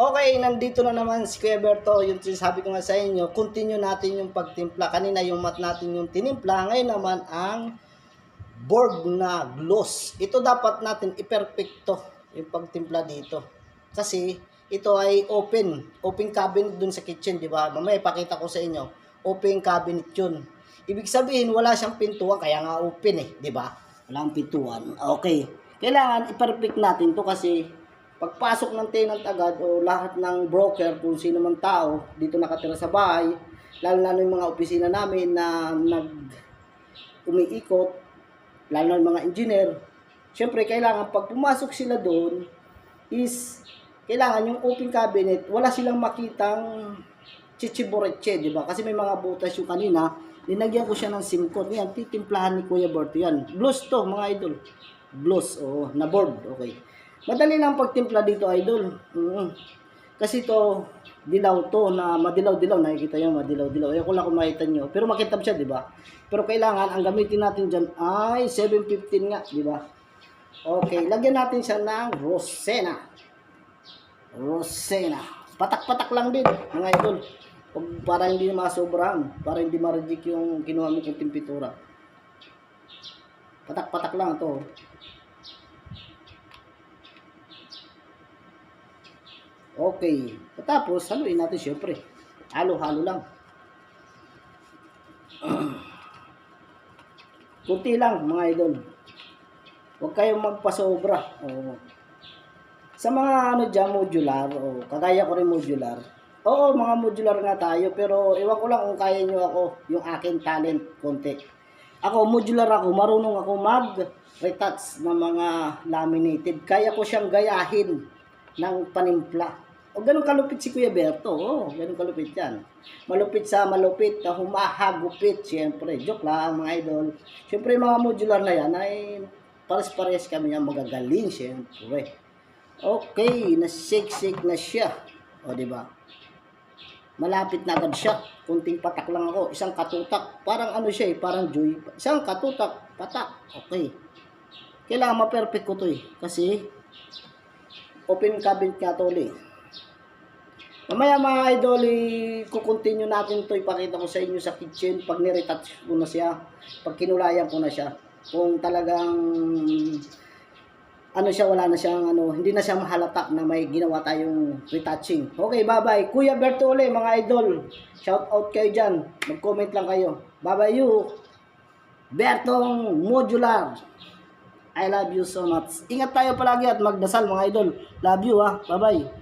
Okay, nandito na naman si Kuya Berto. Yung sinasabi ko nga sa inyo, continue natin yung pagtimpla. Kanina yung mat natin yung tinimpla. Ngayon naman ang board na gloss. Ito dapat natin iperfecto yung pagtimpla dito. Kasi ito ay open cabinet dun sa kitchen, di ba? Mamaya ipakita ko sa inyo. Open cabinet yun. Ibig sabihin, wala siyang pintuan, kaya nga open di ba? Walang pintuan. Okay. Kailangan iperfect natin to kasi pagpasok ng tenant agad o lahat ng broker, kung sino man tao dito nakatira sa bahay, lalo na yung mga opisina namin na umiikot, lalo na yung mga engineer, syempre kailangan pag pumasok sila doon is kailangan yung open cabinet, wala silang makitang chichiboreche, di ba? Kasi may mga butas yung kanina, linagyan ko siya ng simcot. Yan, titimplahan ni Kuya Berto yan. Gloss to, mga idol. Gloss, na board, okay. Madali lang pagtimpla dito, idol. Kasi to dilaw to na madilaw-dilaw. Nakikita nyo, madilaw-dilaw. Ayoko lang kung makita nyo. Pero makitab siya, di ba? Pero kailangan, ang gamitin natin dyan ay 715 nga, di ba? Okay, lagyan natin siya ng Rosena. Rosena. Patak-patak lang din, mga idol. Para hindi masobrahan. Para hindi ma-reject yung kinuha mo kong temperatura. Patak-patak lang to. Okay. Tapos, haluin natin syempre. Halo-halo lang. Kunti lang, mga idol. Huwag kayong magpasobra. Sa mga dyan, modular. Kagaya ko rin modular. Oo, mga modular nga tayo. Pero, iwan ko lang kung kaya nyo ako. Yung aking talent, konti. Ako, modular ako. Marunong ako mag-retouch ng mga laminated. Kaya ko siyang gayahin ng panimpla. Ganun kalupit si Kuya Berto. Ganun kalupit yan. Malupit sa malupit, humahagupit. Siyempre, joke lang mga idol. Siyempre, mga modular na yan ay pares-pares kami yan magagaling. Siyempre. Okay, na-shake na siya. Diba? Malapit na agad siya. Kunting patak lang ako. Isang katutak. Parang siya parang joy. Isang katutak, patak. Okay. Kailangan ma-perfect ko to kasi open cabinet nga to ulit. Mamaya mga idol, kukontinue natin to. Ipakita ko sa inyo sa kitchen pag niretouch ko na siya. Pag kinulayan ko na siya. Kung talagang siya, wala na siyang hindi na siya mahalata na may ginawa tayong retouching. Okay, bye-bye. Kuya Berto ulit, mga idol. Shout out kayo dyan. Mag-comment lang kayo. Bye-bye you. Bertong Modular. I love you so much. Ingat tayo palagi at magdasal mga idol. Love you Bye-bye.